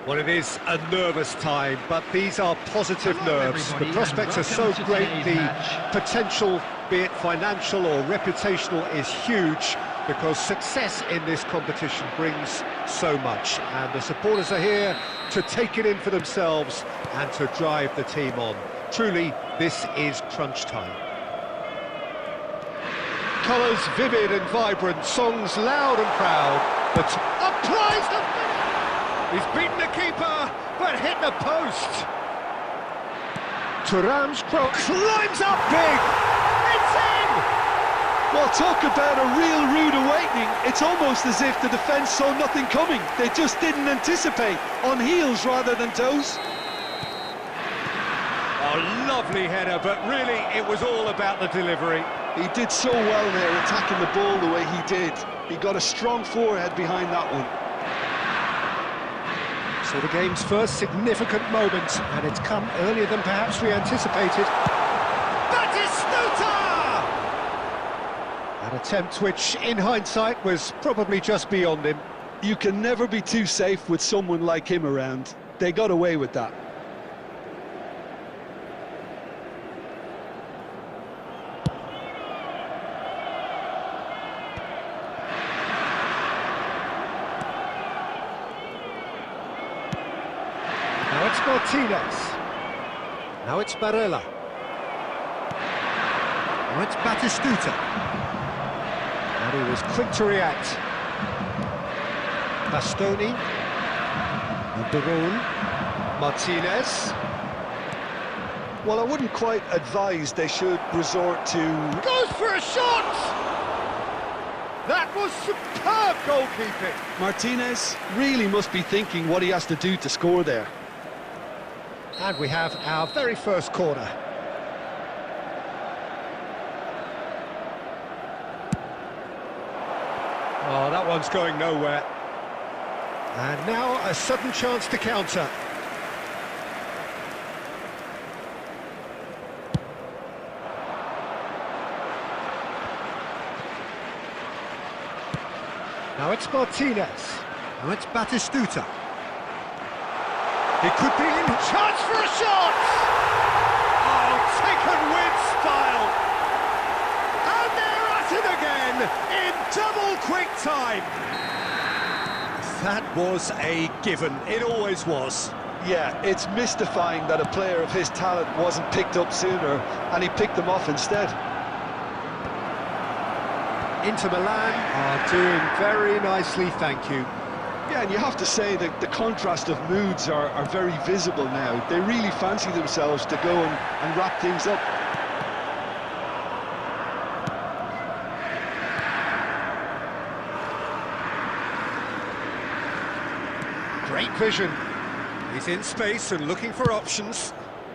Well, it is a nervous time, but these are positive nerves. The prospects are so great, the potential, be it financial or reputational, is huge because success in this competition brings so much. And the supporters are here to take it in for themselves and to drive the team on. Truly, this is crunch time. Colours vivid and vibrant, songs loud and proud, but applies the finish! He's beaten the keeper, but hit the post. Thuram's cross climbs up big. It's in! Well, talk about a real rude awakening. It's almost as if the defence saw nothing coming. They just didn't anticipate, on heels rather than toes. Oh, lovely header, but really it was all about the delivery. He did so well there, attacking the ball the way he did. He got a strong forehead behind that one. So the game's first significant moment, and it's come earlier than perhaps we anticipated. Batistuta! An attempt which, in hindsight, was probably just beyond him. You can never be too safe with someone like him around. They got away with that. Now it's Martinez. Now it's Barella. Now it's Batistuta. And he was quick to react. Bastoni. Barone. Martinez. Well, I wouldn't quite advise they should resort to... Goes for a shot! That was superb goalkeeping. Martinez really must be thinking what he has to do to score there. And we have our very first corner. Oh, that one's going nowhere. And now a sudden chance to counter. Now it's Martinez. Now it's Batistuta. He could be in chance for a shot! Oh, taken with style! And they're at it again in double quick time! That was a given, it always was. Yeah, it's mystifying that a player of his talent wasn't picked up sooner, and he picked them off instead. Inter Milan are doing very nicely, thank you. Yeah, and you have to say that the contrast of moods are very visible now. They really fancy themselves to go and wrap things up. Great vision. He's in space and looking for options.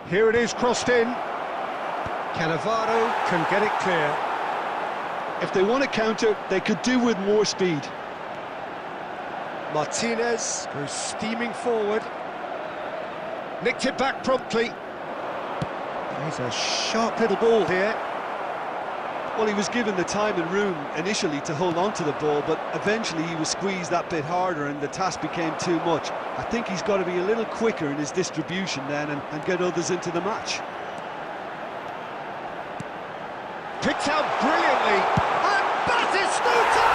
Here it is, crossed in. Cannavaro can get it clear. If they want to counter, they could do with more speed. Martinez goes steaming forward. Nicked it back promptly. He's a sharp little ball here. Well, he was given the time and room initially to hold on to the ball, but eventually he was squeezed that bit harder and the task became too much. I think he's got to be a little quicker in his distribution then and get others into the match. Picked out brilliantly. And Batistuta!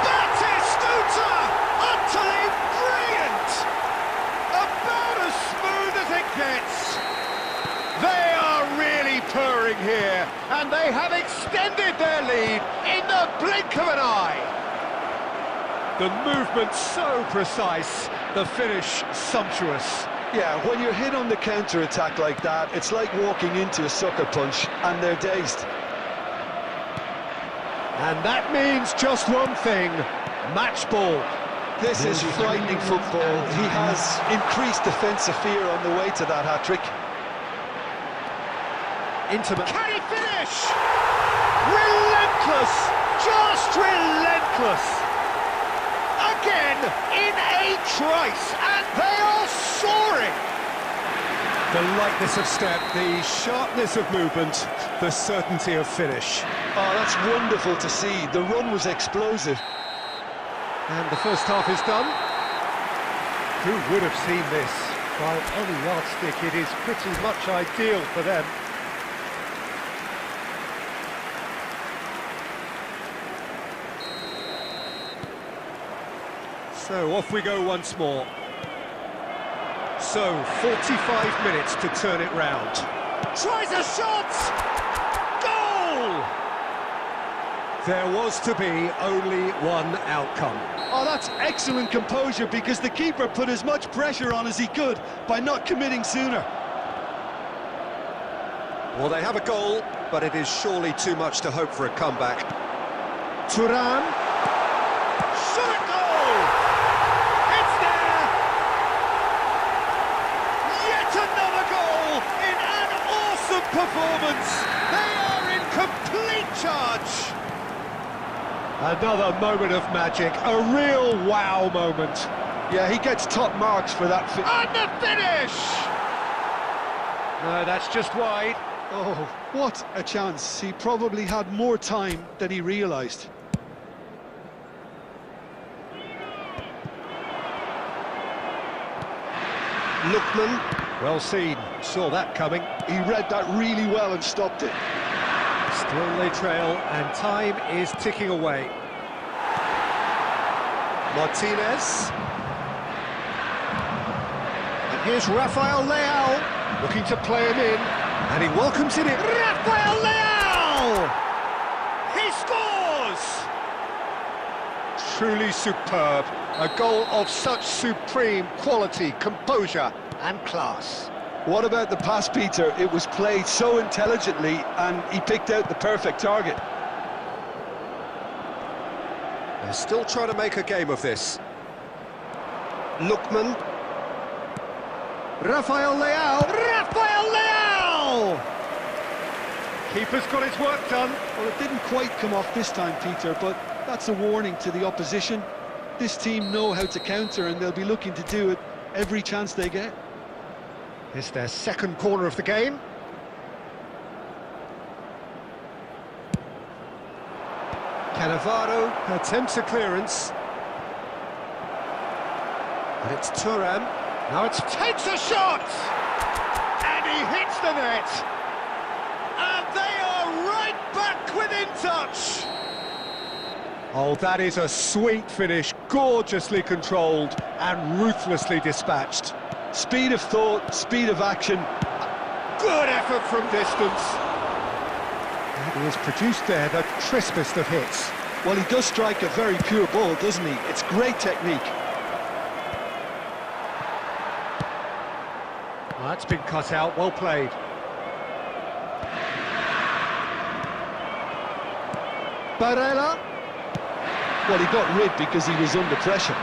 Batistuta! Utterly brilliant! About as smooth as it gets. They are really purring here, and they have extended their lead in the blink of an eye. The movement so precise, the finish sumptuous. Yeah, when you're hit on the counter-attack like that, it's like walking into a sucker punch, and they're dazed. And that means just one thing, match ball. This is frightening football. He has increased defensive fear on the way to that hat-trick. Can he finish? Relentless! Just relentless! Again, in a trice, and they are soaring! The lightness of step, the sharpness of movement, the certainty of finish. Oh, that's wonderful to see. The run was explosive. And the first half is done. Who would have seen this? By any yardstick, it is pretty much ideal for them. So off we go once more. So 45 minutes to turn it round. Tries a shot! Goal! There was to be only one outcome. Oh, that's excellent composure, because the keeper put as much pressure on as he could by not committing sooner. Well, they have a goal, but it is surely too much to hope for a comeback. Turan. Shot goal! It's there! Yet another goal in an awesome performance! They are in complete charge! Another moment of magic, a real wow moment. Yeah, he gets top marks for that. And the finish! No, that's just wide. Oh, what a chance. He probably had more time than he realised. Lookman, well seen, saw that coming. He read that really well and stopped it. Still they trail, and time is ticking away. Martinez. And here's Rafael Leao, looking to play him in, and he welcomes it in. Rafael Leao! He scores! Truly superb. A goal of such supreme quality, composure and class. What about the pass, Peter? It was played so intelligently, and he picked out the perfect target. They're still trying to make a game of this. Lookman. Rafael Leao! Rafael Leao! Keeper's got his work done. Well, it didn't quite come off this time, Peter, but that's a warning to the opposition. This team know how to counter, and they'll be looking to do it every chance they get. It's their second corner of the game. Cannavaro attempts a clearance. And it's Turan. Now it takes a shot! And he hits the net! And they are right back within touch! Oh, that is a sweet finish, gorgeously controlled and ruthlessly dispatched. Speed of thought, speed of action. Good effort from distance. And he has produced there the crispest of hits. Well, he does strike a very pure ball, doesn't he? It's great technique. Well, that's been cut out, well played. Barella. Well, he got rid because he was under pressure.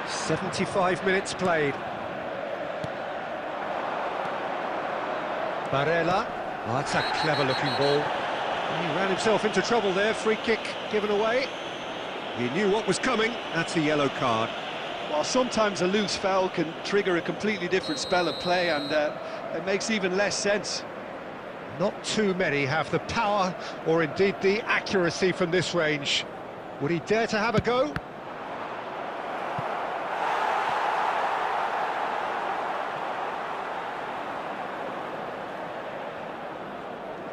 "75 minutes played. Barella. Oh, that's a clever-looking ball. He ran himself into trouble there. Free kick given away. He knew what was coming. That's a yellow card. Well, sometimes a loose foul can trigger a completely different spell of play, and it makes even less sense. Not too many have the power or indeed the accuracy from this range. Would he dare to have a go?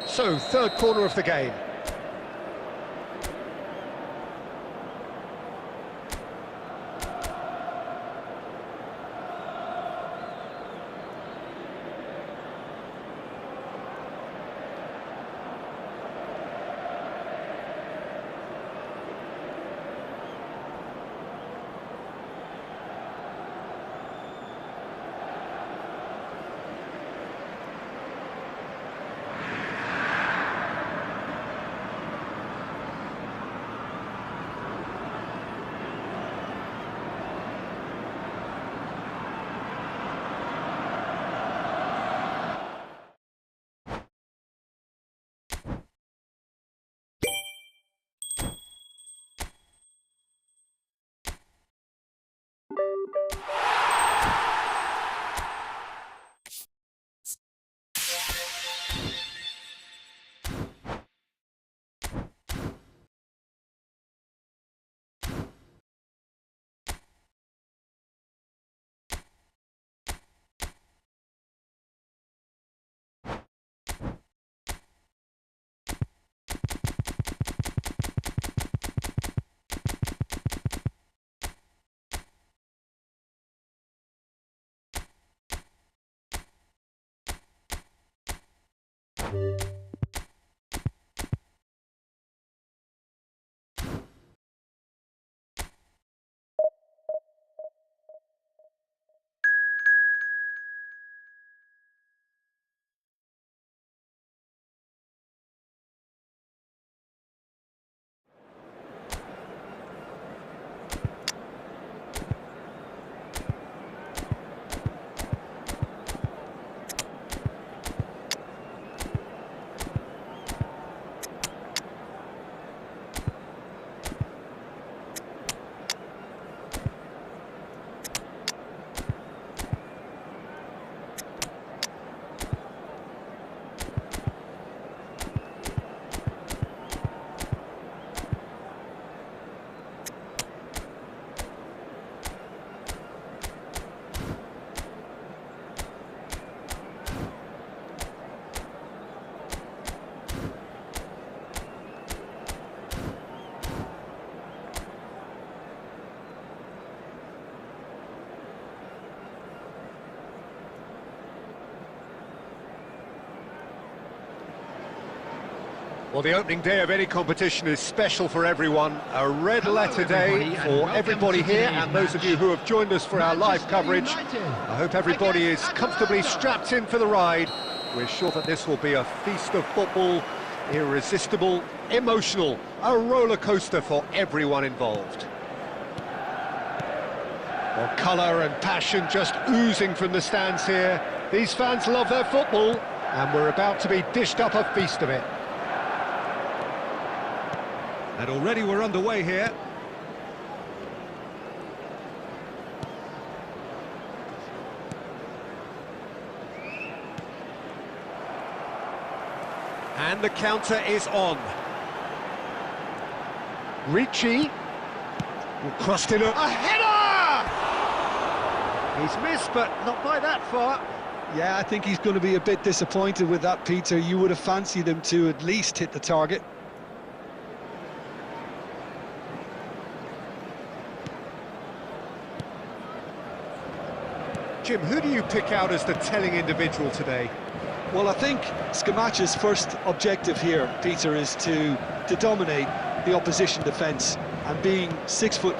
So, third corner of the game. Well, the opening day of any competition is special for everyone. A red letter day for everybody here and those of you who have joined us for our live coverage. I hope everybody is comfortably strapped in for the ride. We're sure that this will be a feast of football, irresistible, emotional, a roller coaster for everyone involved. Well, colour and passion just oozing from the stands here. These fans love their football, and we're about to be dished up a feast of it. And already we're underway here. And the counter is on. Ricci. Crossed in a header! He's missed, but not by that far. Yeah, I think he's going to be a bit disappointed with that, Peter. You would have fancied him to at least hit the target. Jim, who do you pick out as the telling individual today? Well, I think Scamaccia's first objective here, Peter, is to dominate the opposition defence. And being 6'5",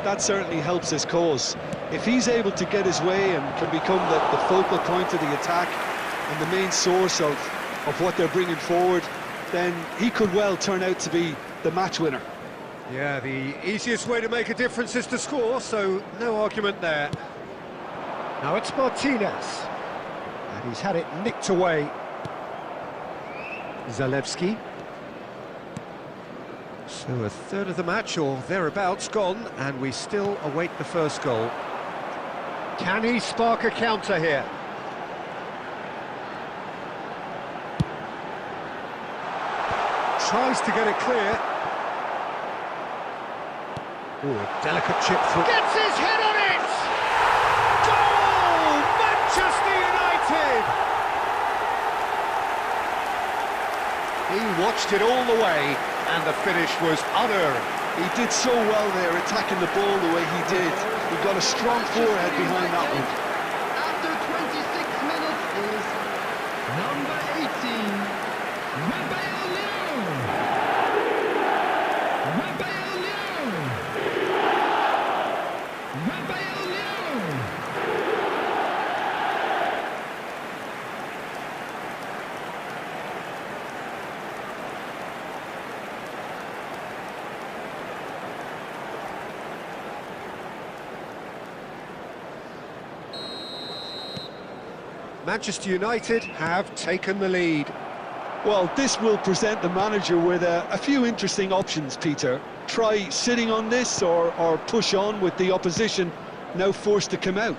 that certainly helps his cause. If he's able to get his way and can become the focal point of the attack and the main source of what they're bringing forward, then he could well turn out to be the match winner. Yeah, the easiest way to make a difference is to score, so no argument there. Now it's Martinez, and he's had it nicked away. Zalewski. So a third of the match, or thereabouts, gone, and we still await the first goal. Can he spark a counter here? Tries to get it clear. Ooh, a delicate chip through. Gets his head on it! Goal! Manchester United! He watched it all the way, and the finish was unearned. He did so well there, attacking the ball the way he did. He got a strong forehead behind that one. After 26 minutes is number 18, Rafael Leão. Rafael Leão. Rafael Leão. Manchester United have taken the lead. Well, this will present the manager with a few interesting options, Peter. Try sitting on this or push on with the opposition now forced to come out.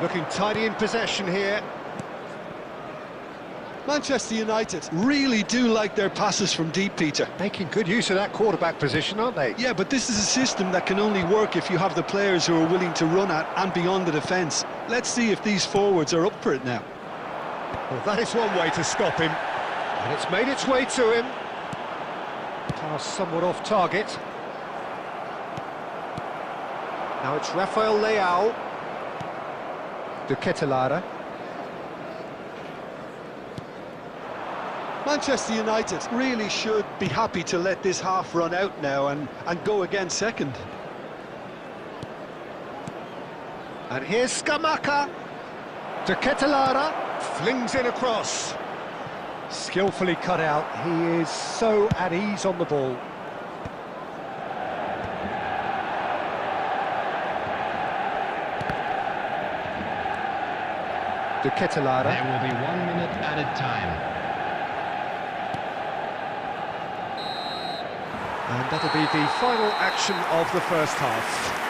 Looking tidy in possession here. Manchester United really do like their passes from deep, Peter. Making good use of that quarterback position, aren't they? Yeah, but this is a system that can only work if you have the players who are willing to run at and beyond the defence. Let's see if these forwards are up for it now. Well, that is one way to stop him. And it's made its way to him. Pass somewhat off target. Now it's Rafael Leão. De Ketelara. Manchester United really should be happy to let this half run out now and go again second. And here's Scamacca. De Ketelaere flings in across. Skillfully cut out. He is so at ease on the ball. De Ketelaere. There will be 1 minute added time. And that'll be the final action of the first half.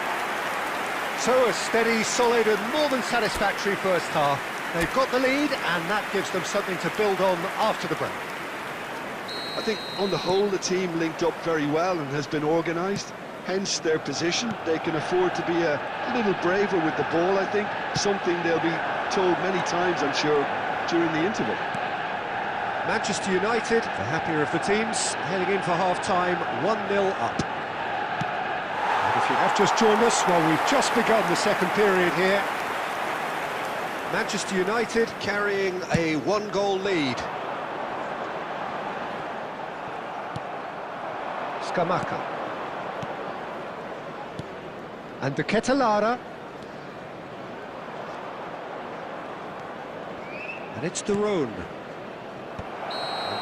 So a steady, solid and more than satisfactory first half. They've got the lead and that gives them something to build on after the break. I think on the whole the team linked up very well and has been organised. Hence their position. They can afford to be a little braver with the ball, I think. Something they'll be told many times, I'm sure, during the interval. Manchester United, the happier of the teams, heading in for half-time, 1-0 up. And if you have just joined us, well, we've just begun the second period here. Manchester United carrying a one-goal lead. Scamacca. And De Ketelaere. And it's de Roon.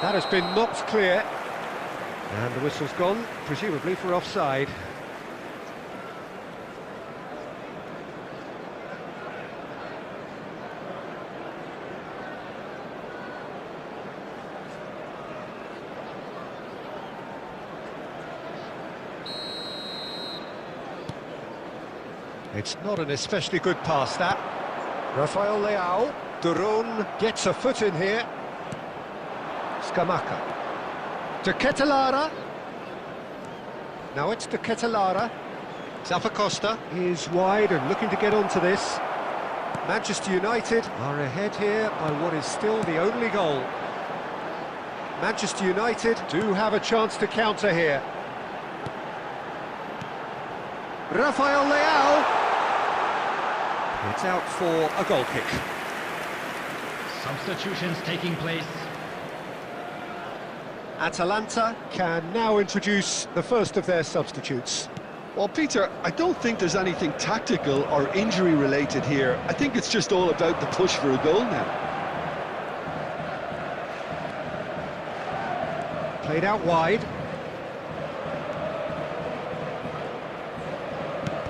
That has been knocked clear, and the whistle's gone, presumably for offside. It's not an especially good pass, that. Rafael Leao, de Roon gets a foot in here. Scamacca. De Ketelaere. Now it's De Ketelaere. Zappacosta is wide and looking to get onto this. Manchester United are ahead here by what is still the only goal. Manchester United do have a chance to counter here. Rafael Leao. It's out for a goal kick. Substitutions taking place. Atalanta can now introduce the first of their substitutes. Well, Peter, I don't think there's anything tactical or injury-related here. I think it's just all about the push for a goal now. Played out wide.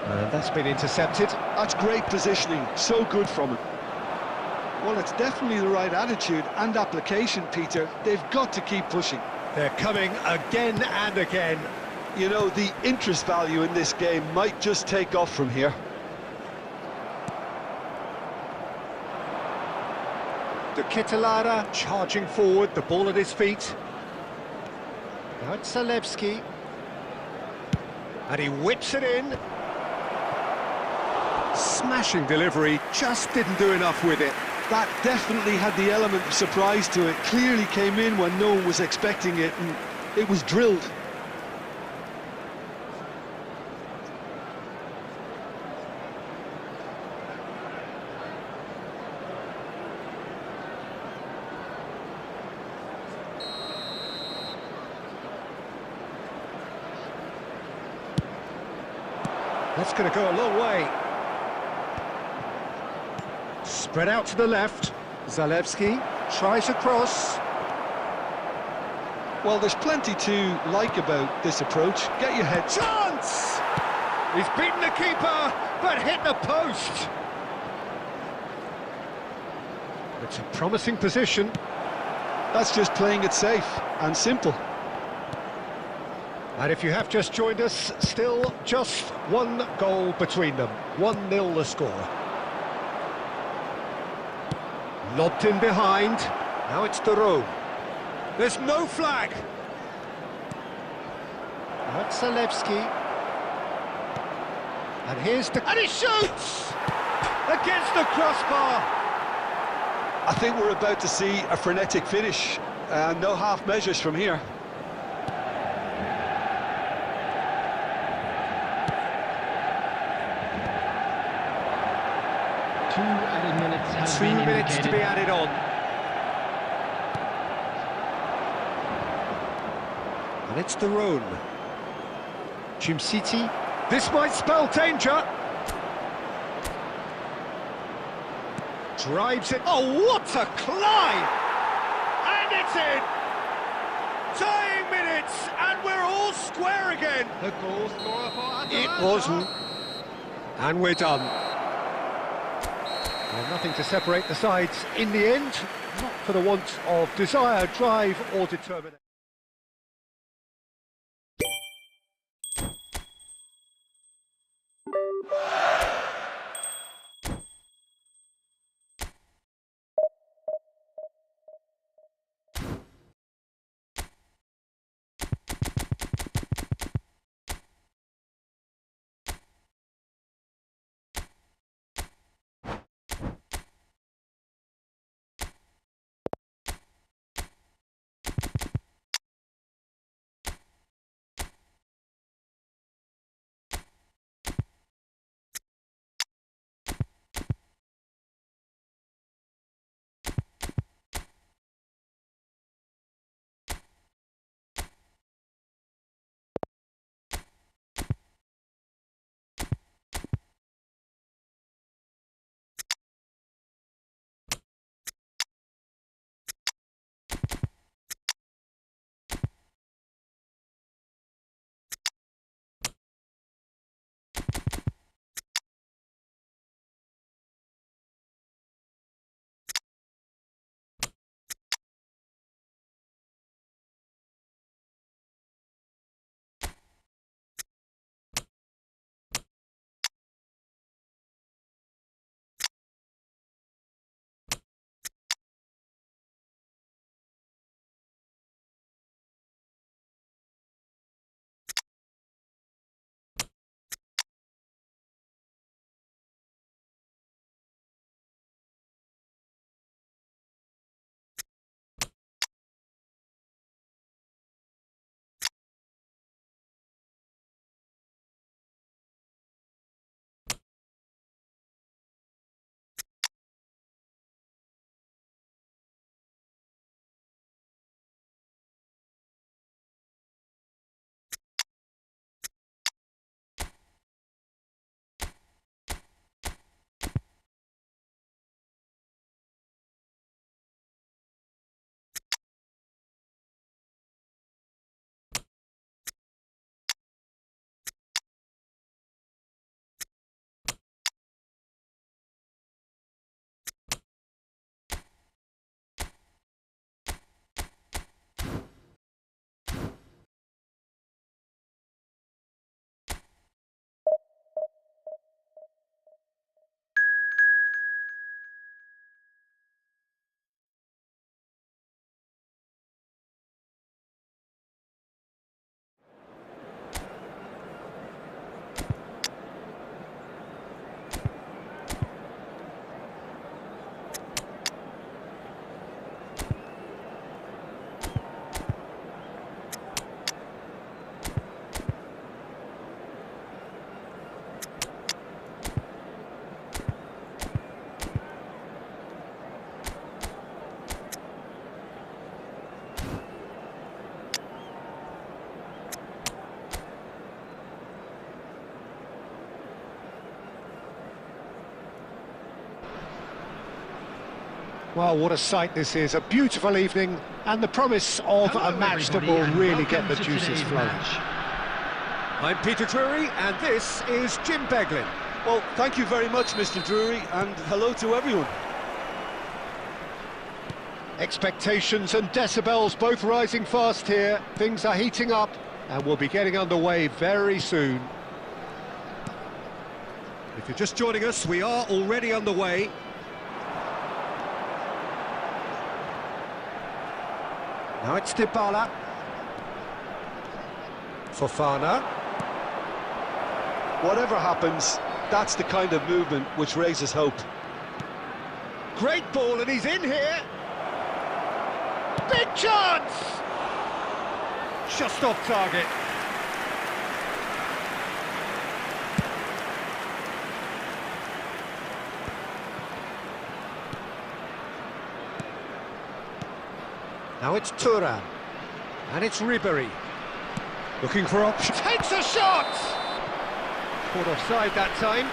And that's been intercepted. That's great positioning, so good from him. Well, it's definitely the right attitude and application, Peter. They've got to keep pushing. They're coming again and again. You know, the interest value in this game might just take off from here. De Ketelaere charging forward, the ball at his feet. Now it's Zalewski. And he whips it in. Smashing delivery, just didn't do enough with it. That definitely had the element of surprise to it. Clearly came in when no one was expecting it, and it was drilled. That's going to go a long way. Spread out to the left. Zalewski tries a cross. Well, there's plenty to like about this approach. Get your head... Chance! He's beaten the keeper, but hit the post. It's a promising position. That's just playing it safe and simple. And if you have just joined us, still just one goal between them. 1-0 the score. Lobbed in behind. Now it's de Roon. There's no flag. That's Zalewski. And here's the... And he shoots! Against the crossbar! I think we're about to see a frenetic finish. No half measures from here. Two added minutes have 2 been minutes to indicated. be added on. And it's the Rhone. City. This might spell danger. Drives it. Oh, what a climb! And it's in! Tying minutes, and we're all square again. The goal scorer for It Atalanta. wasn't. And we're done. Well, nothing to separate the sides in the end, not for the want of desire, drive or determination. Well, what a sight this is. A beautiful evening and the promise of Hello, a match that everybody, will and really get welcome the to juices today's flowing. match. I'm Peter Drury and this is Jim Beglin. Well, thank you very much, Mr. Drury, and hello to everyone. Expectations and decibels both rising fast here. Things are heating up and we'll be getting underway very soon. If you're just joining us, we are already underway. Now it's Dybala. Fofana. Whatever happens, that's the kind of movement which raises hope. Great ball and he's in here. Big chance! Just off target. Now it's Thuram. And it's Ribéry. Looking for option. Takes a shot! Caught offside that time.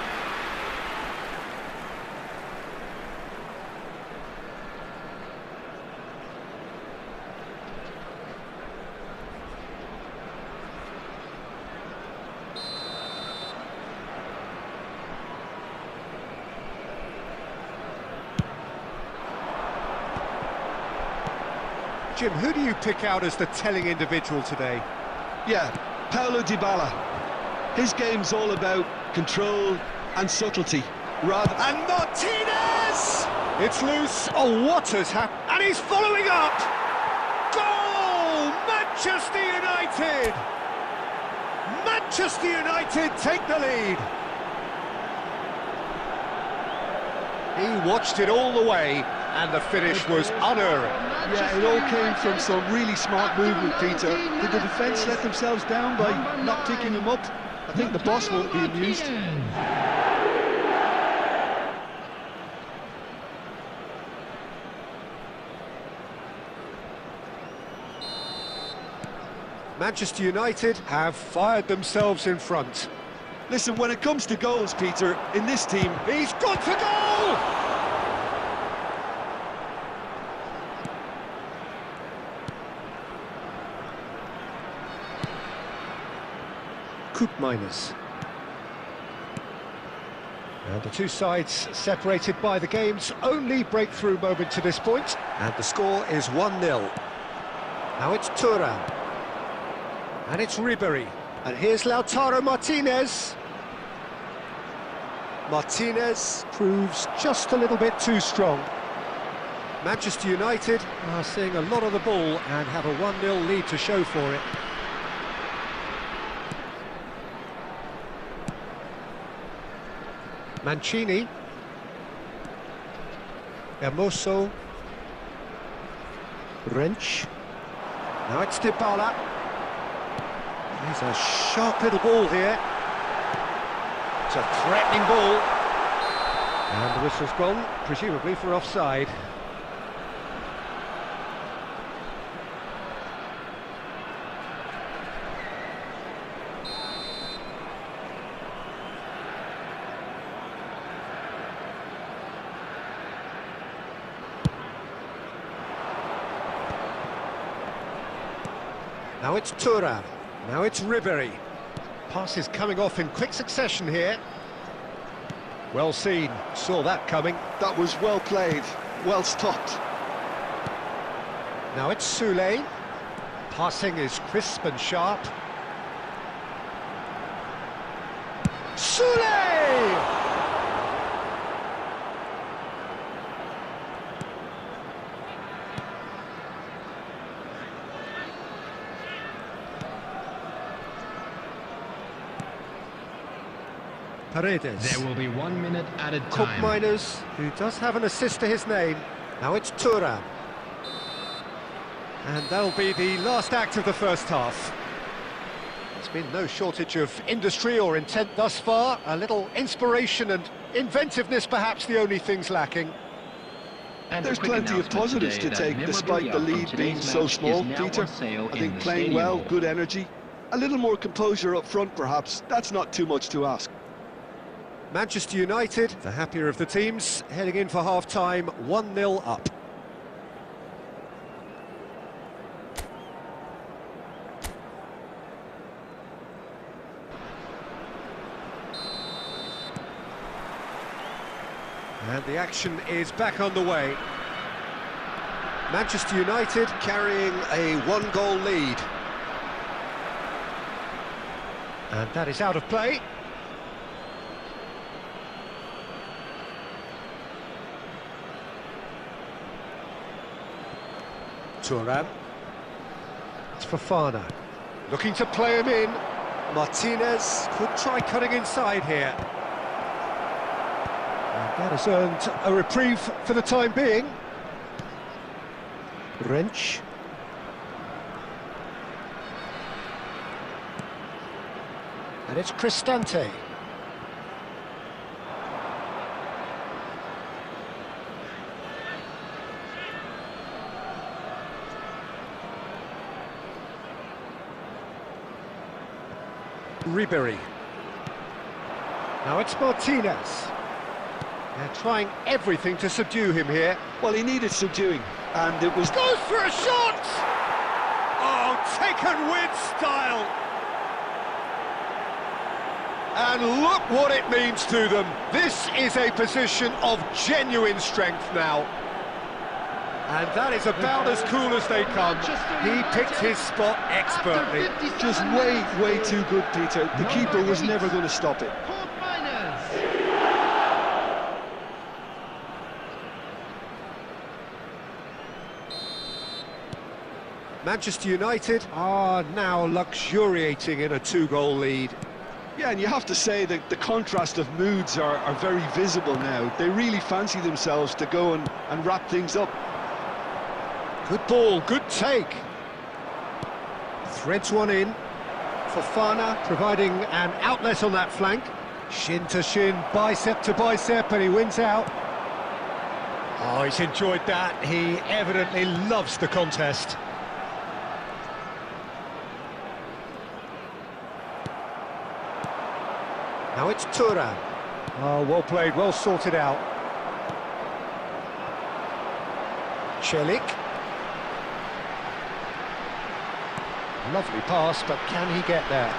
Jim, who do you pick out as the telling individual today? Yeah, Paulo Dybala. His game's all about control and subtlety, rather... And Martinez! It's loose. Oh, what has happened? And he's following up! Goal! Manchester United! Manchester United take the lead. He watched it all the way, and the finish was unerring. Yeah, it all came from some really smart movement, Peter. Did the defence let themselves down by not picking him up? I think the boss won't be amused. Manchester United have fired themselves in front. Listen, when it comes to goals, Peter, in this team... He's got to goal! Miners. And the two sides separated by the game's only breakthrough moment to this point. And the score is 1-0. Now it's Thuram. And it's Ribery. And here's Lautaro Martinez. Martinez proves just a little bit too strong. Manchester United are seeing a lot of the ball and have a 1-0 lead to show for it. Mancini, Hermoso, Wrench, now it's Dybala. There's a sharp little ball here. It's a threatening ball. And the whistle's gone, presumably for offside. Now it's Thuram, now it's Ribery. Passes coming off in quick succession here. Well seen, saw that coming. That was well played, well stopped. Now it's Soulé. Passing is crisp and sharp. Soulé! Paredes. There will be 1 minute added Cook time. Miners, who does have an assist to his name. Now it's Thuram. And that'll be the last act of the first half. There's been no shortage of industry or intent thus far. A little inspiration and inventiveness, perhaps the only things lacking. And there's plenty of positives to take, despite the lead being so small, Peter. I think playing well, good energy. A little more composure up front, perhaps. That's not too much to ask. Manchester United, the happier of the teams, heading in for half-time, 1-0 up. And the action is back on the way. Manchester United carrying a one-goal lead. And that is out of play. Thuram. It's Fofana. Looking to play him in. Martinez could try cutting inside here. And that has earned a reprieve for the time being. Wrench. And it's Cristante. Ribery. Now it's Martinez. They're trying everything to subdue him here. Well, he needed subduing, and it was... Goes for a shot! Oh, taken with style! And look what it means to them. This is a position of genuine strength now. And that is about as cool as they come. He picked his spot expertly. Just way too good, Peter. The keeper was never going to stop it. Manchester United are now luxuriating in a 2-goal lead. Yeah, and you have to say that the contrast of moods are very visible now. They really fancy themselves to go and wrap things up. Good ball, good take. Threads one in. Fofana providing an outlet on that flank. Shin to shin, bicep to bicep, and he wins out. Oh, he's enjoyed that. He evidently loves the contest. Now it's Turan. Oh, well played, well sorted out. Celik. Lovely pass, but can he get there?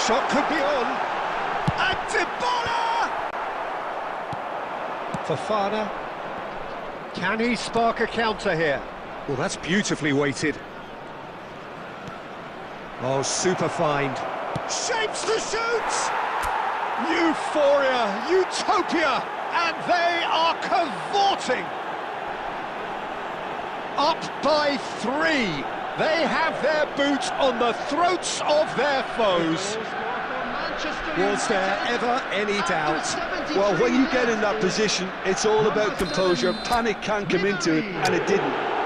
Shot could be on. And Dybala! Fofana. Can he spark a counter here? Well, that's beautifully weighted. Oh, super find. Shapes to shoot! Euphoria, utopia, and they are cavorting. Up by 3. They have their boots on the throats of their foes. Was there ever any doubt? Well, when you get in that position, it's all about composure. Panic can't come into it, and it didn't.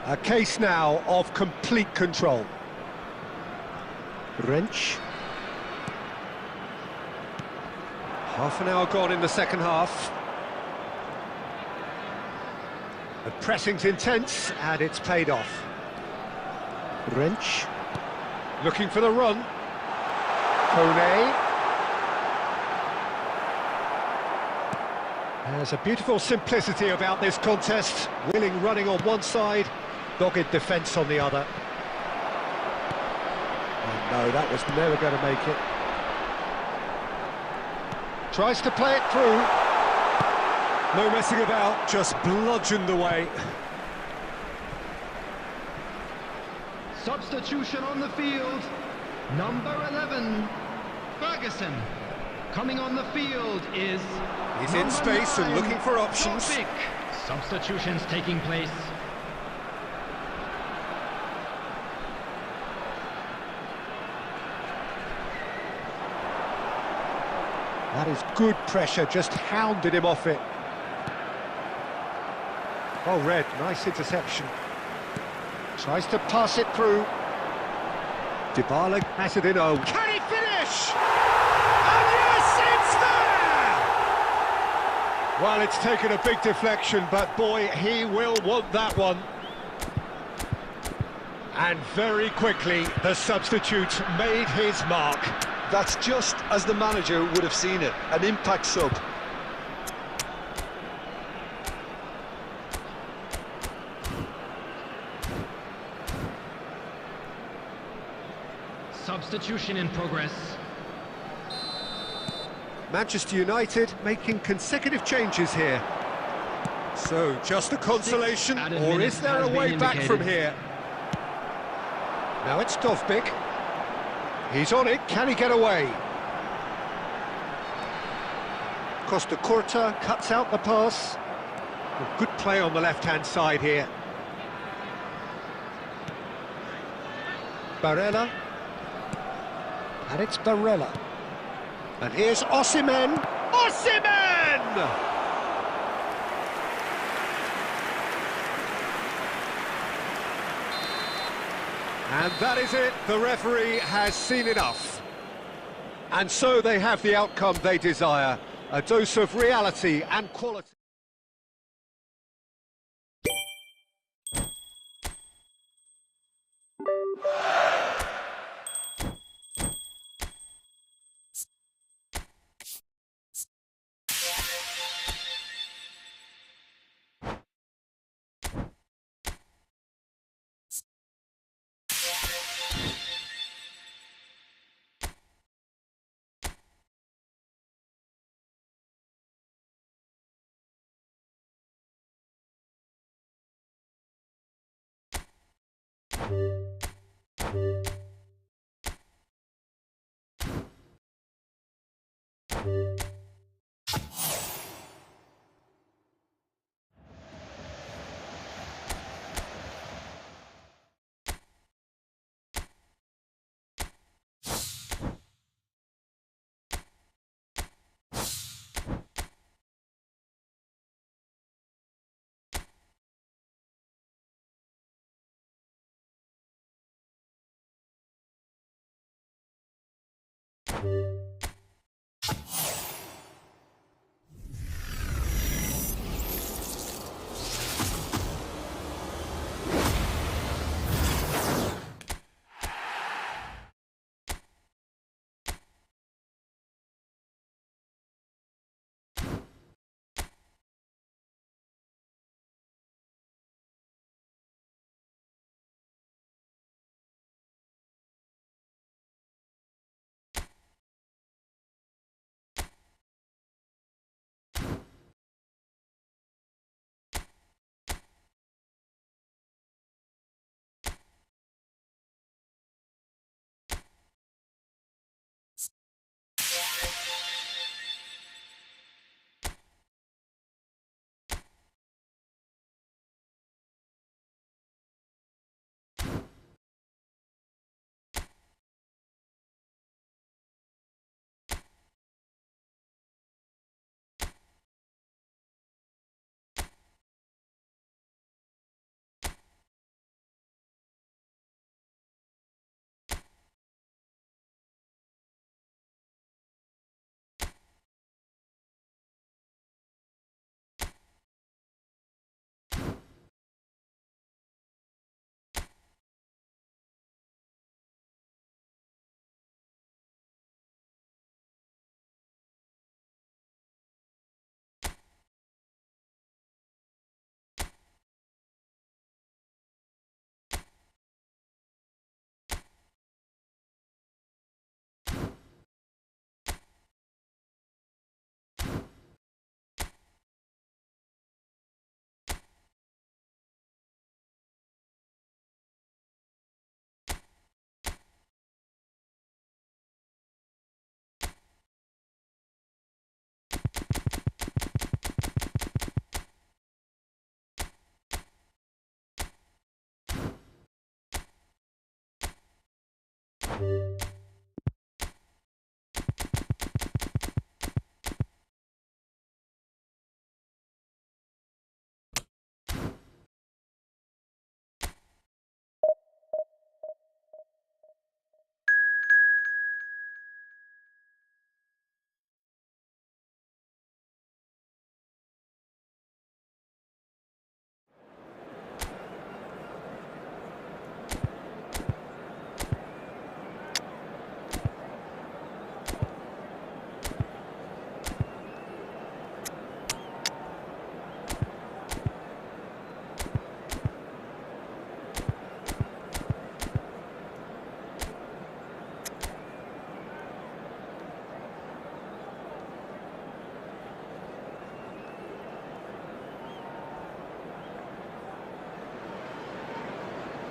A case now of complete control. Wrench. Half an hour gone in the second half. The pressing's intense and it's paid off. Wrench. Looking for the run. Kone. There's a beautiful simplicity about this contest. Willing running on one side, dogged defence on the other. Oh no, that was never going to make it. Tries to play it through. No messing about, just bludgeoned away. Substitution on the field. Number 11, Ferguson. Coming on the field is... He's in space and looking for options. Substitutions taking place. That is good pressure, just hounded him off it. Oh, Red, nice interception. Tries to pass it through. Dybala has it in. Oh, can he finish? And yes, it's there! Well, it's taken a big deflection, but boy, he will want that one. And very quickly, the substitute made his mark. That's just as the manager would have seen it, an impact sub. Substitution in progress. Manchester United making consecutive changes here. So, just a consolation, or is there a way back from here? Now it's Dovbik. He's on it, can he get away? Costa Curta cuts out the pass. A good play on the left-hand side here. Barella. And it's Barella. And here's Osimhen. Osimhen! And that is it. The referee has seen enough. And so they have the outcome they desire. A dose of reality and quality.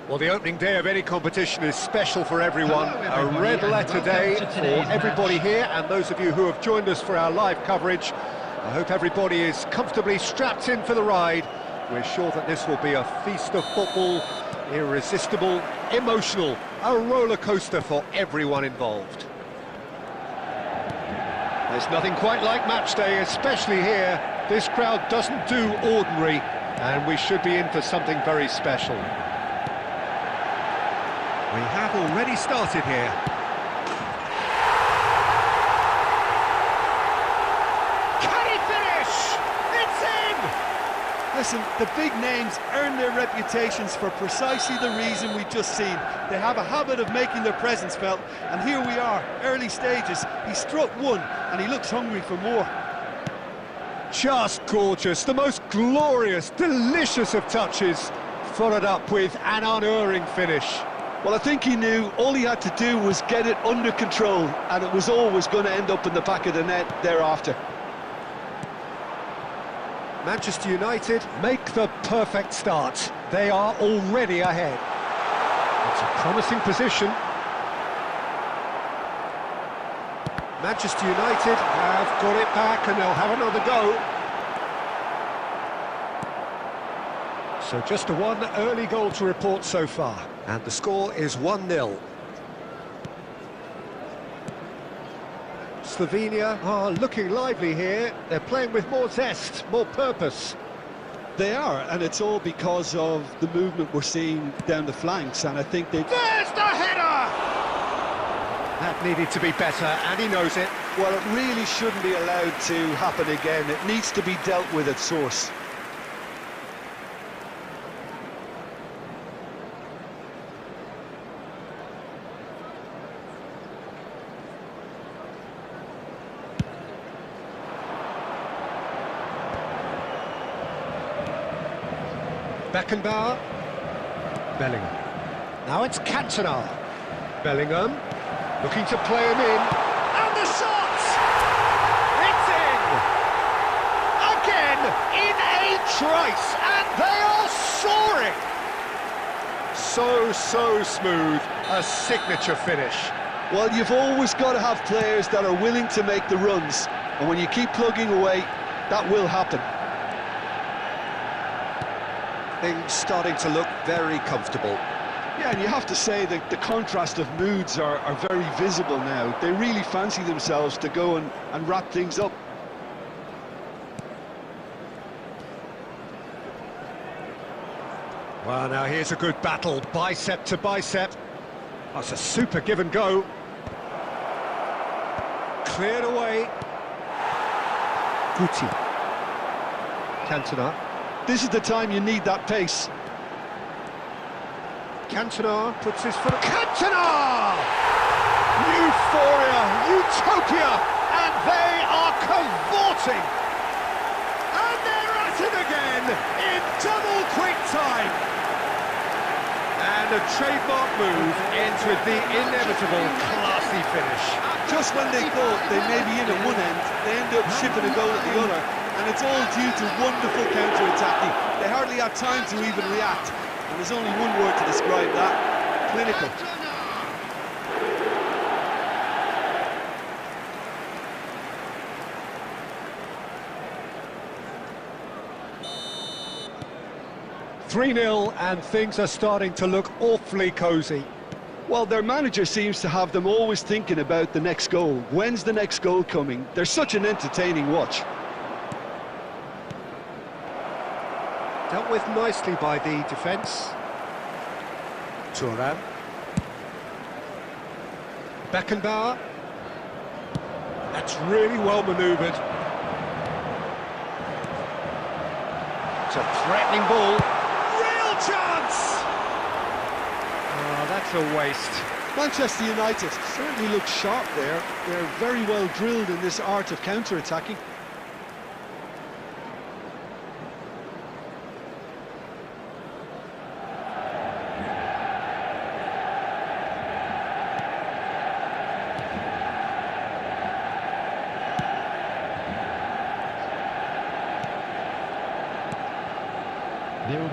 Well, the opening day of any competition is special for everyone. Hello, A red letter day for everybody here, and those of you who have joined us for our live coverage. I hope everybody is comfortably strapped in for the ride. We're sure that this will be a feast of football, irresistible, emotional, a roller coaster for everyone involved. There's nothing quite like match day, especially here. This crowd doesn't do ordinary, and we should be in for something very special. We have already started here. Can he finish? It's in! Listen, the big names earn their reputations for precisely the reason we've just seen. They have a habit of making their presence felt, and here we are, early stages. He struck one, and he looks hungry for more. Just gorgeous, the most glorious, delicious of touches, followed up with an unerring finish. Well, I think he knew all he had to do was get it under control, and it was always going to end up in the back of the net thereafter. Manchester United make the perfect start. They are already ahead. It's a promising position. Manchester United have got it back and they'll have another go. So just a one early goal to report so far. And the score is 1-0. Slovenia are looking lively here. They're playing with more zest, more purpose. They are, and it's all because of the movement we're seeing down the flanks, and I think they... There's the header! That needed to be better, and he knows it. Well, it really shouldn't be allowed to happen again. It needs to be dealt with at source. Beckenbauer. Bellingham. Now it's Cantona. Bellingham. Looking to play him in. And the shot! It's in! Again, in a trice, and they are soaring! So smooth. A signature finish. Well, you've always got to have players that are willing to make the runs. And when you keep plugging away, that will happen. Things starting to look very comfortable. Yeah, and you have to say that the contrast of moods are very visible now. They really fancy themselves to go and wrap things up. Well, now here's a good battle, bicep to bicep. That's a super give and go. Cleared away. Guti. Cantona. This is the time you need that pace. Cantona puts his foot... Cantona! Euphoria, utopia, and they are cavorting. And they're at it again in double quick time. And a trademark move ends with the inevitable classy finish. Just when they thought they may be in at one end, they end up shipping a goal at the other. And it's all due to wonderful counter-attacking. They hardly have time to even react. And there's only one word to describe that: clinical. (3-0) and things are starting to look awfully cosy. Well, their manager seems to have them always thinking about the next goal. When's the next goal coming? They're such an entertaining watch. Dealt with nicely by the defence. Thuram. Beckenbauer. That's really well manoeuvred. It's a threatening ball. Real chance! Oh, that's a waste. Manchester United certainly look sharp there. They're very well drilled in this art of counter-attacking.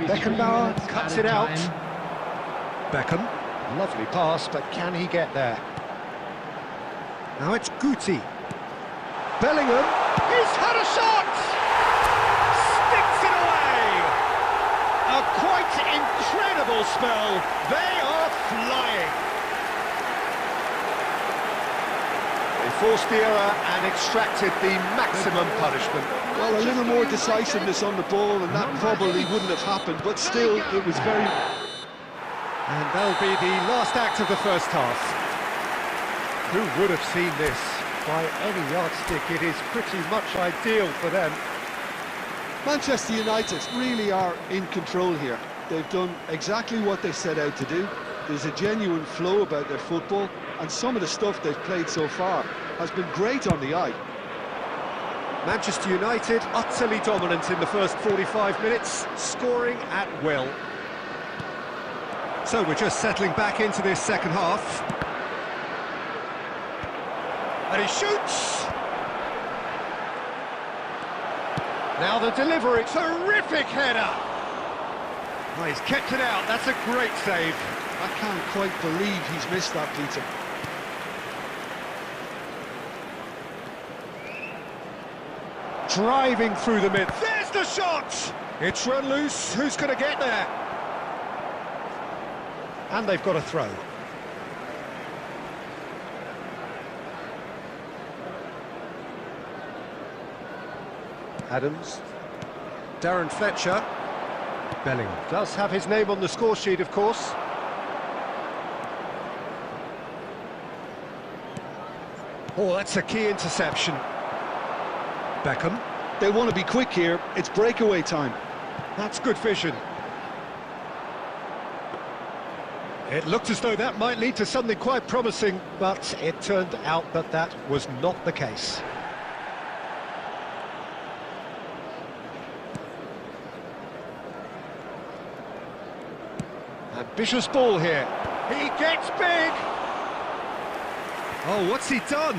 Beckenbauer cuts it out. Beckham, lovely pass, but can he get there? Now it's Guti. Bellingham, he's had a shot! Sticks it away! A quite incredible spell. They are flying. They forced the error and extracted the maximum punishment. Well, a little more decisiveness on the ball, and that probably wouldn't have happened, but still, it was very... And that'll be the last act of the first half. Who would have seen this? By any yardstick, it is pretty much ideal for them. Manchester United really are in control here. They've done exactly what they set out to do. There's a genuine flow about their football, and some of the stuff they've played so far has been great on the eye. Manchester United utterly dominant in the first 45 minutes, scoring at will. So we're just settling back into this second half. And he shoots! Now the delivery, terrific header! Oh, he's kept it out, that's a great save. I can't quite believe he's missed that, Peter. Driving through the mid. There's the shot! It's run loose, who's going to get there? And they've got a throw. Adams. Darren Fletcher. Bellingham does have his name on the score sheet, of course. Oh, that's a key interception. Beckham. They want to be quick here, it's breakaway time. That's good vision. It looked as though that might lead to something quite promising, but it turned out that that was not the case. Ambitious ball here. He gets big! Oh, what's he done?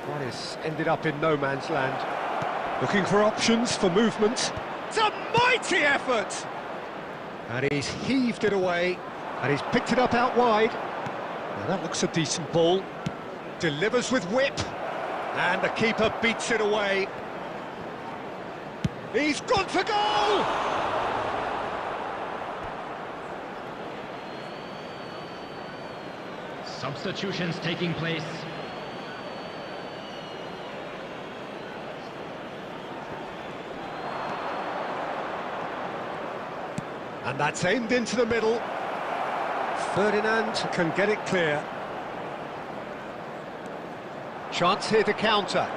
What is ended up in no man's land. Looking for options for movement. It's a mighty effort! And he's heaved it away, and he's picked it up out wide. Now that looks a decent ball. Delivers with whip, and the keeper beats it away. He's gone for goal! Substitutions taking place. And that's aimed into the middle. Ferdinand can get it clear. Chance here to counter.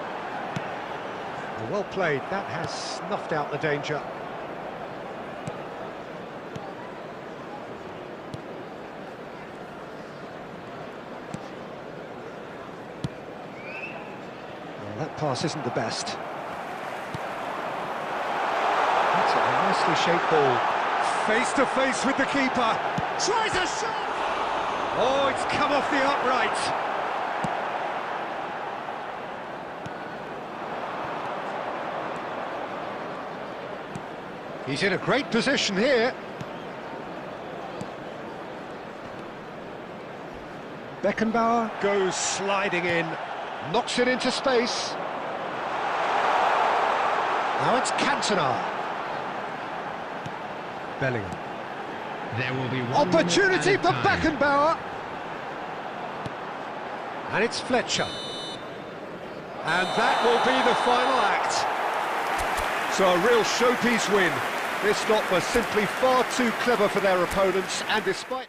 Well played, that has snuffed out the danger. Well, that pass isn't the best. That's a nicely shaped ball. Face to face with the keeper. Tries a shot! Oh, it's come off the upright. He's in a great position here. Beckenbauer goes sliding in, knocks it into space. Now it's Cantona. Bellingham. There will be one opportunity for Beckenbauer. And it's Fletcher. And that will be the final act. So a real showpiece win. This lot was simply far too clever for their opponents, and despite...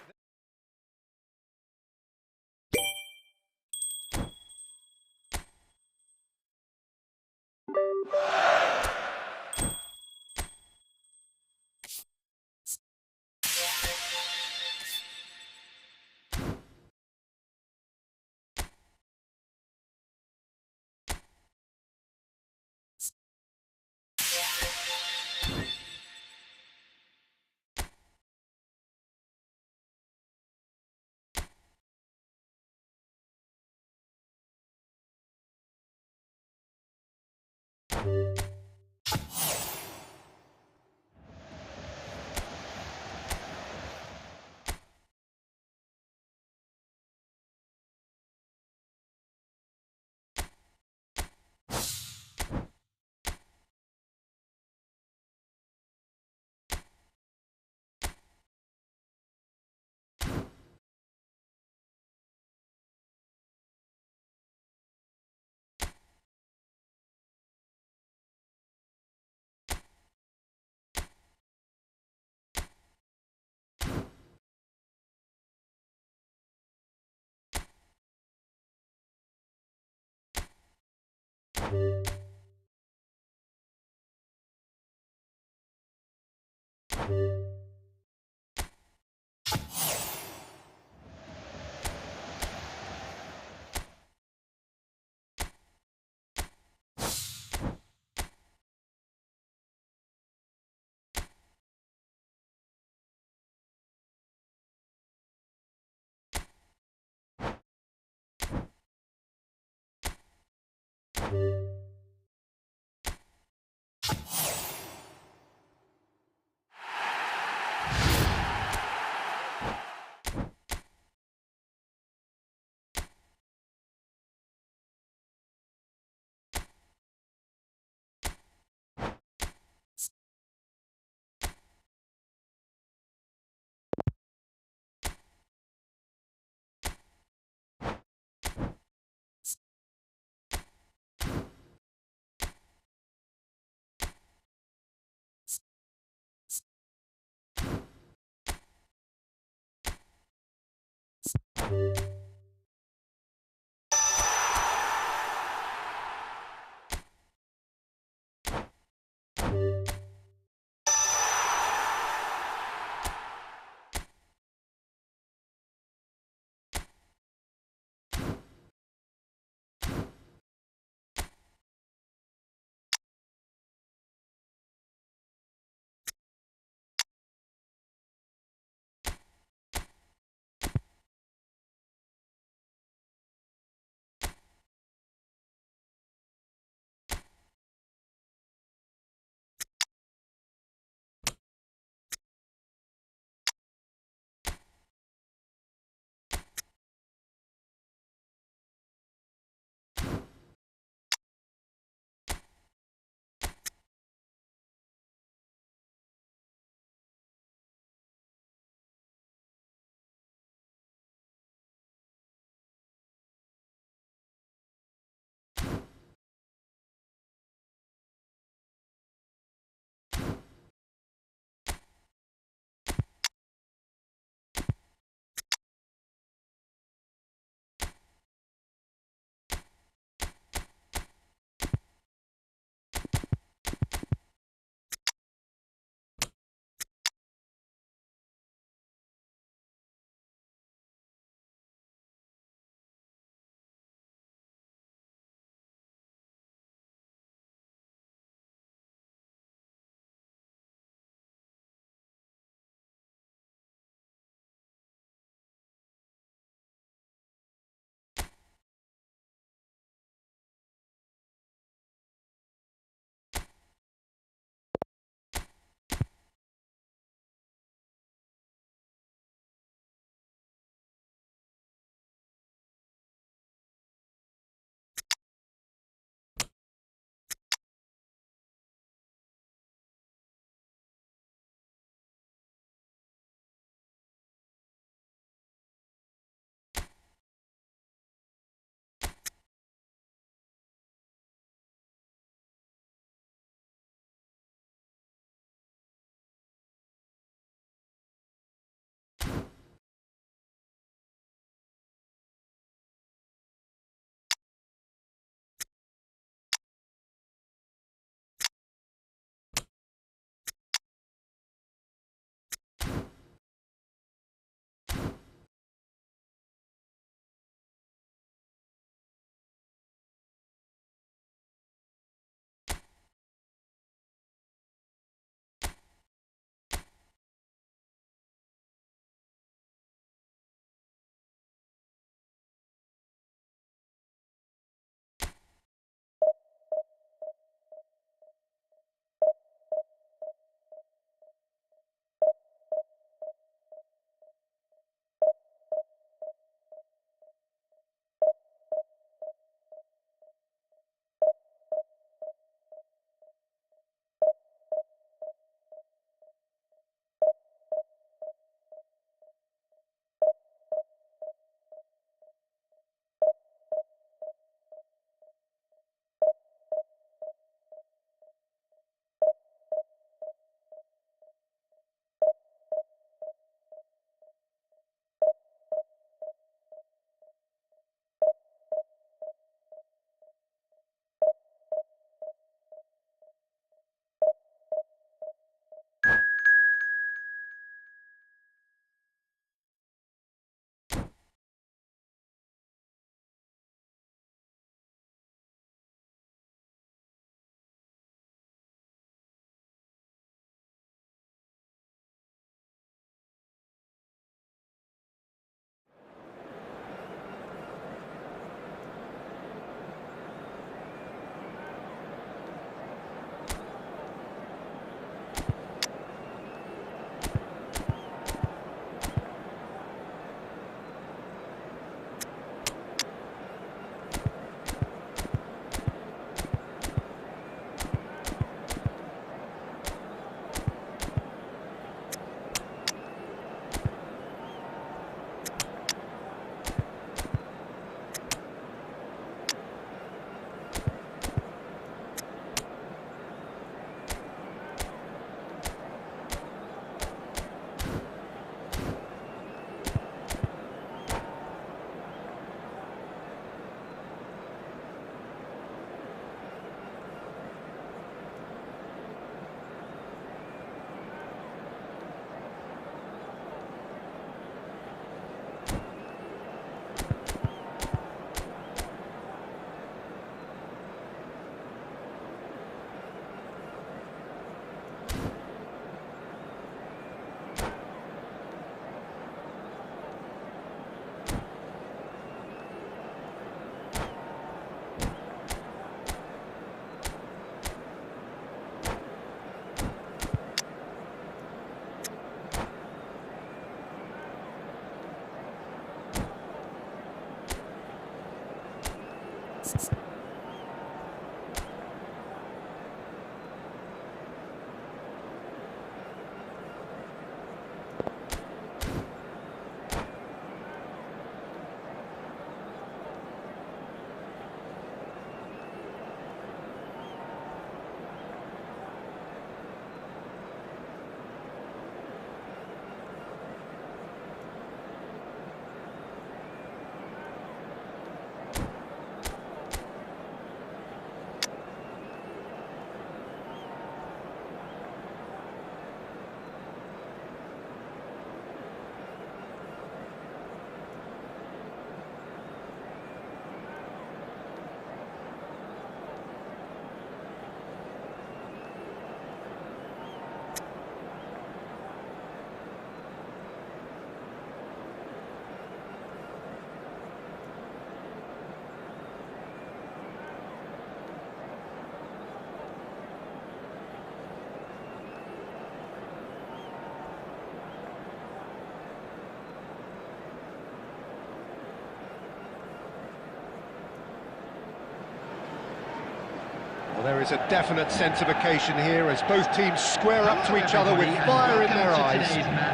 There is a definite sense of occasion here as both teams square up to each other with fire in their eyes.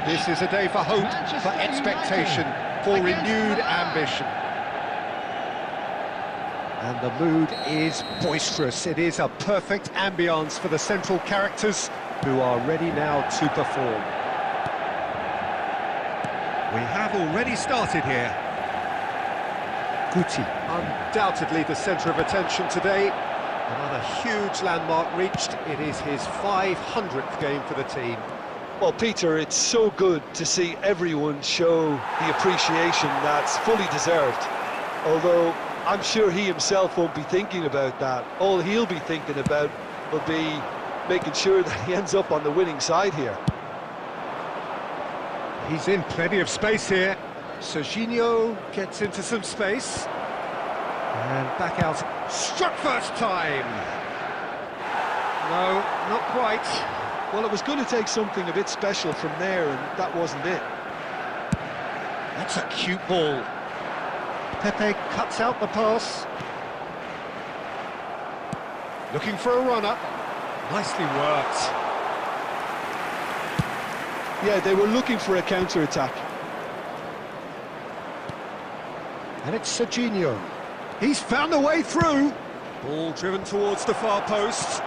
This is a day for hope, for expectation, for renewed ambition. And the mood is boisterous. It is a perfect ambience for the central characters who are ready now to perform. We have already started here. Guti, undoubtedly the centre of attention today. Another huge landmark reached. It is his 500th game for the team. Well, Peter, it's so good to see everyone show the appreciation that's fully deserved. Although I'm sure he himself won't be thinking about that. All he'll be thinking about will be making sure that he ends up on the winning side here. He's in plenty of space here. Serginho gets into some space. And back out. Struck first time. No, not quite. Well, it was going to take something a bit special from there, and that wasn't it. That's a cute ball. Pepe cuts out the pass. Looking for a runner. Nicely worked. Yeah, they were looking for a counter-attack. And it's Serginho. He's found a way through. Ball driven towards the far post.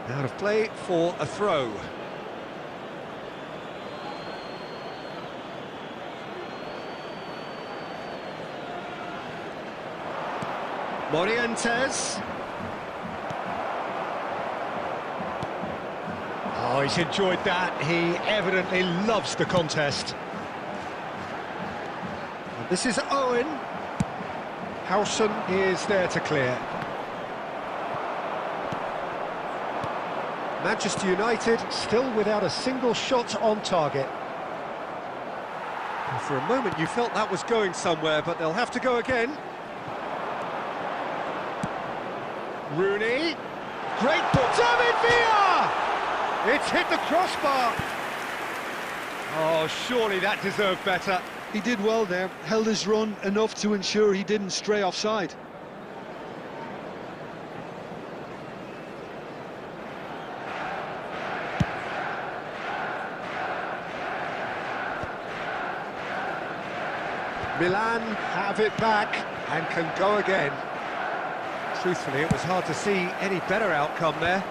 Out of play for a throw. Morientes. Oh, he's enjoyed that. He evidently loves the contest. And this is Owen. Howson is there to clear. Manchester United still without a single shot on target. And for a moment you felt that was going somewhere, but they'll have to go again. Rooney, great ball, David Villa! It's hit the crossbar. Oh, surely that deserved better. He did well there, held his run enough to ensure he didn't stray offside. Milan have it back and can go again. Truthfully, it was hard to see any better outcome there.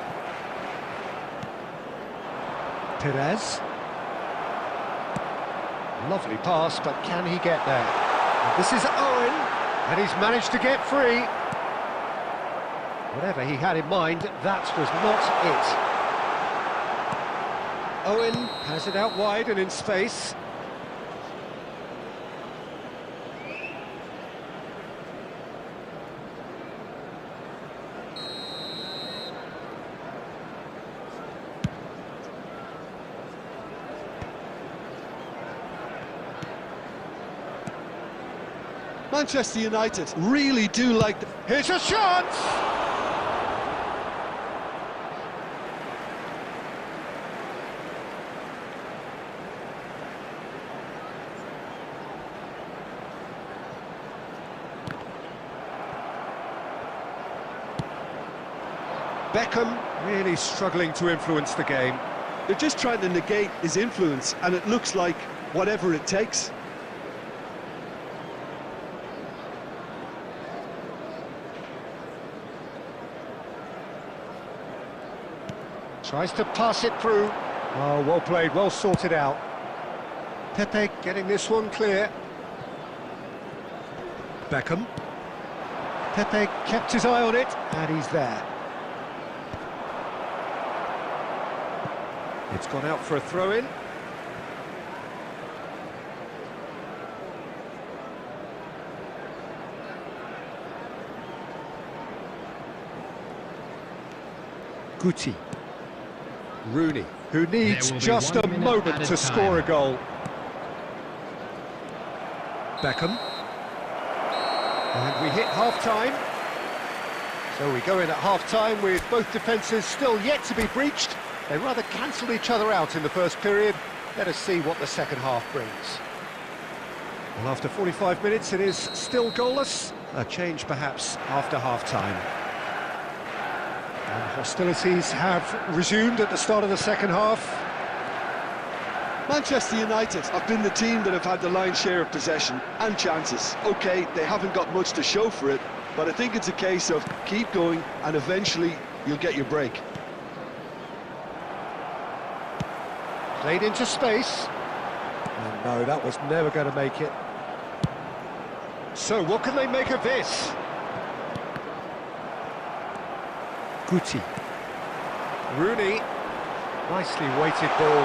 Perez. Lovely pass, but can he get there? And this is Owen, and he's managed to get free. Whatever he had in mind, that was not it. Owen has it out wide and in space. Manchester United really do like the... Here's a chance! Beckham really struggling to influence the game. They're just trying to negate his influence, and it looks like whatever it takes. Tries to pass it through. Oh, well played, well sorted out. Pepe getting this one clear. Beckham. Pepe kept his eye on it, and he's there. It's gone out for a throw-in. Guti. Rooney, who needs just a moment to score a goal. Beckham. And we hit half-time. So we go in at half-time with both defences still yet to be breached. They rather cancelled each other out in the first period. Let us see what the second half brings. Well, after 45 minutes, it is still goalless. A change perhaps after half-time. And hostilities have resumed at the start of the second half. Manchester United have been the team that have had the lion's share of possession and chances. OK, they haven't got much to show for it, but I think it's a case of keep going and eventually you'll get your break. Played into space. And no, that was never going to make it. So, what can they make of this? Guti. Rooney. Nicely weighted ball.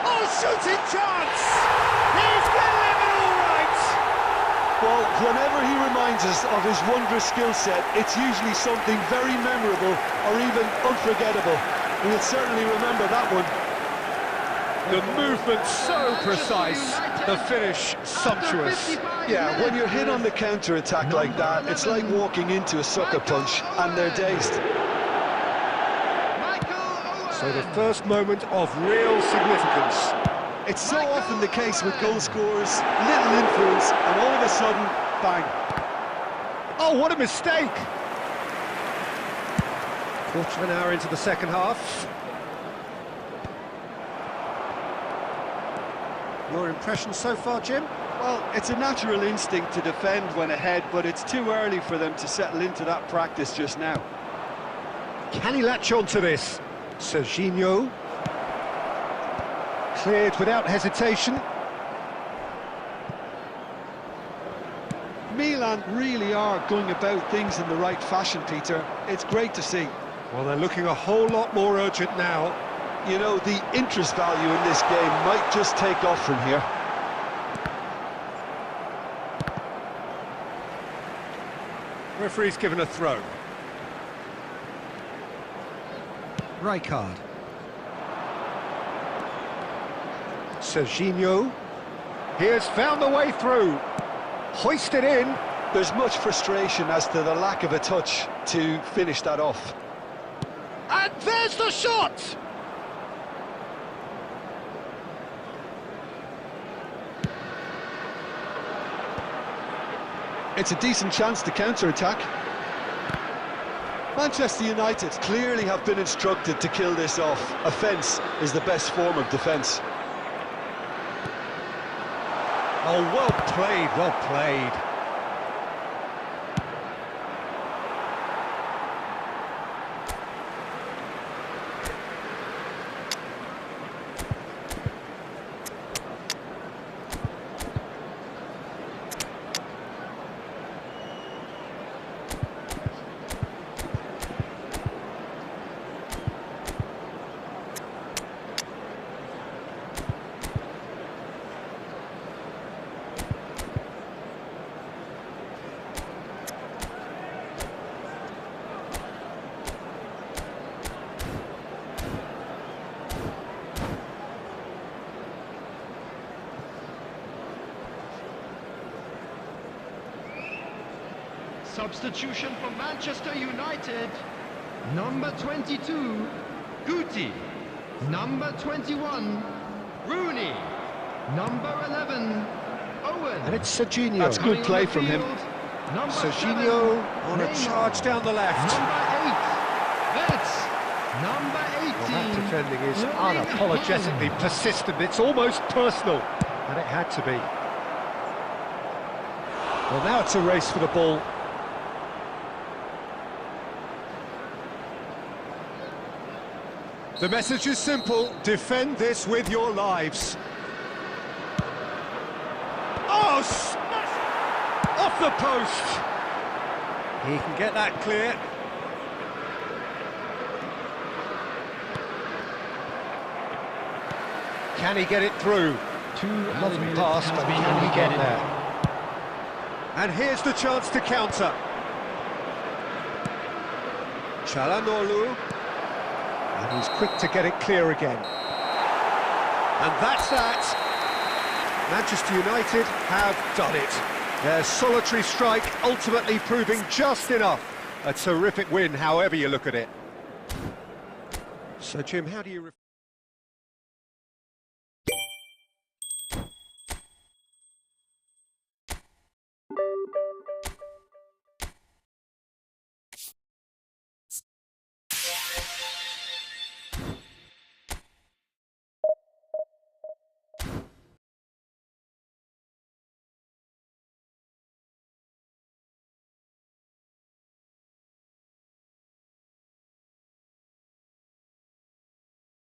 Oh, shooting chance! He's going to have it all right! Well, whenever he reminds us of his wondrous skill set, it's usually something very memorable or even unforgettable. We'll certainly remember that one. The movement so precise, the finish sumptuous. Yeah, when you're hit on the counter-attack like that, it's like walking into a sucker punch and they're dazed. So the first moment of real significance. It's so often the case with goal scorers, little influence, and all of a sudden, bang. Oh, what a mistake! Quarter of an hour into the second half. Your impression so far, Jim? Well, it's a natural instinct to defend when ahead, but it's too early for them to settle into that practice just now. Can he latch on to this? Serginho. Cleared without hesitation. Milan really are going about things in the right fashion, Peter. It's great to see. Well, they're looking a whole lot more urgent now. You know, the interest value in this game might just take off from here. Referee's given a throw. Rijkaard. Serginho. He has found the way through. Hoisted in. There's much frustration as to the lack of a touch to finish that off. And there's the shot! It's a decent chance to counter-attack. Manchester United clearly have been instructed to kill this off. Offence is the best form of defence. Oh, well played, well played. Substitution for Manchester United. Number 22, Guti. Number 21, Rooney. Number 11, Owen. And it's Serginho. That's good play from him. Serginho on a charge down the left. Number 8, Vince. Number 18. Well, that defending is unapologetically persistent. It's almost personal. And it had to be. Well, now it's a race for the ball. The message is simple, defend this with your lives. Oh, smash! Off the post! He can get that clear. Can he get it through? Lovely pass, but can he get there? And here's the chance to counter. Çalhanoğlu. And he's quick to get it clear again. And that's that. Manchester United have done it. Their solitary strike ultimately proving just enough. A terrific win, however you look at it. So, Jim, how do you...